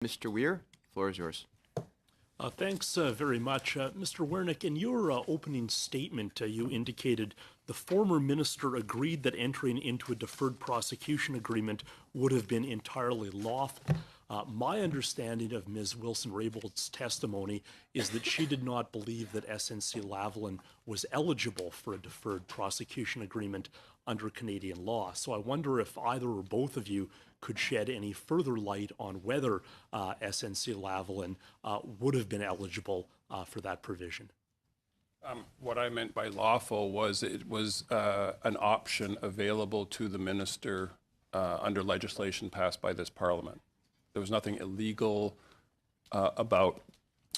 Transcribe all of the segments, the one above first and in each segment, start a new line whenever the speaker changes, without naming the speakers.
Mr. Weir, the floor is yours.
Thanks very much. Mr. Wernick, in your opening statement, you indicated the former minister agreed that entering into a deferred prosecution agreement would have been entirely lawful. My understanding of Ms. Wilson-Raybould's testimony is that she did not believe that SNC Lavalin was eligible for a deferred prosecution agreement under Canadian law. So I wonder if either or both of you could shed any further light on whether SNC Lavalin would have been eligible for that provision.
What I meant by lawful was it was an option available to the minister under legislation passed by this Parliament. There was nothing illegal about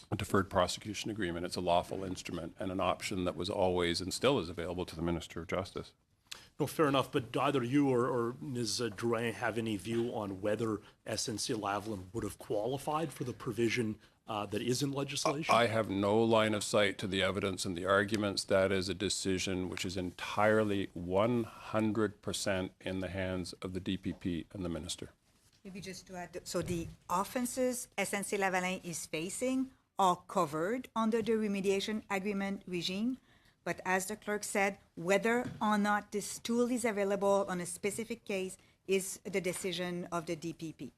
a deferred prosecution agreement. It's a lawful instrument and an option that was always and still is available to the Minister of Justice.
No, fair enough, but either you or Ms. Drouin have any view on whether SNC Lavalin would have qualified for the provision that is in legislation?
I have no line of sight to the evidence and the arguments. That is a decision which is entirely 100% in the hands of the DPP and the Minister.
Maybe just to add, so the offenses SNC Lavalin is facing are covered under the remediation agreement regime. But as the clerk said, whether or not this tool is available on a specific case is the decision of the DPP.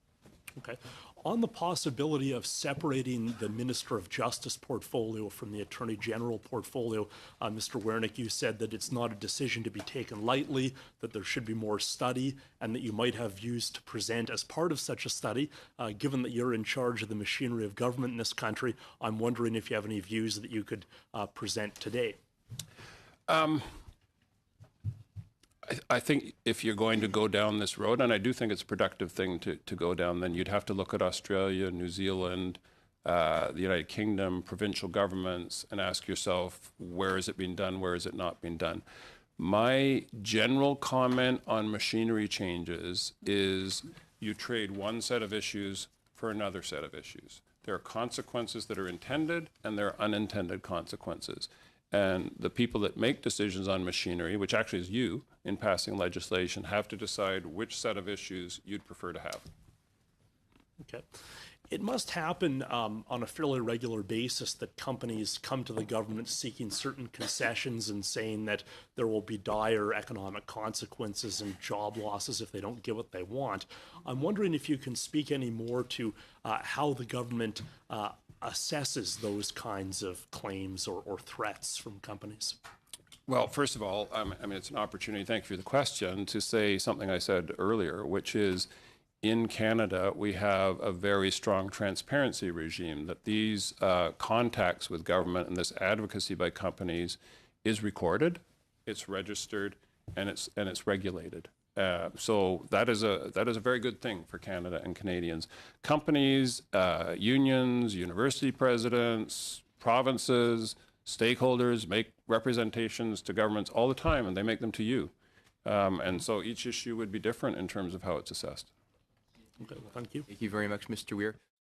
Okay. On the possibility of separating the Minister of Justice portfolio from the Attorney General portfolio, Mr. Wernick, you said that it's not a decision to be taken lightly, that there should be more study, and that you might have views to present as part of such a study. Given that you're in charge of the machinery of government in this country, I'm wondering if you have any views that you could present today.
I think if you're going to go down this road, and I do think it's a productive thing to go down, then you'd have to look at Australia, New Zealand, the United Kingdom, provincial governments, and ask yourself, where is it being done, where is it not being done? My general comment on machinery changes is you trade one set of issues for another set of issues. There are consequences that are intended, and there are unintended consequences. And the people that make decisions on machinery, which actually is you in passing legislation, have to decide which set of issues you'd prefer to have.
Okay. It must happen on a fairly regular basis that companies come to the government seeking certain concessions and saying that there will be dire economic consequences and job losses if they don't get what they want. I'm wondering if you can speak any more to how the government assesses those kinds of claims or threats from companies.
Well, first of all, I mean, it's an opportunity, thank you for the question, to say something I said earlier, which is in Canada, we have a very strong transparency regime, that these contacts with government and this advocacy by companies is recorded, it's registered, and it's regulated. So that is a very good thing for Canada and Canadians. Companies, unions, university presidents, provinces, stakeholders make representations to governments all the time, and they make them to you. And so each issue would be different in terms of how it's assessed.
Okay, well, thank you.
Thank you very much, Mr. Weir.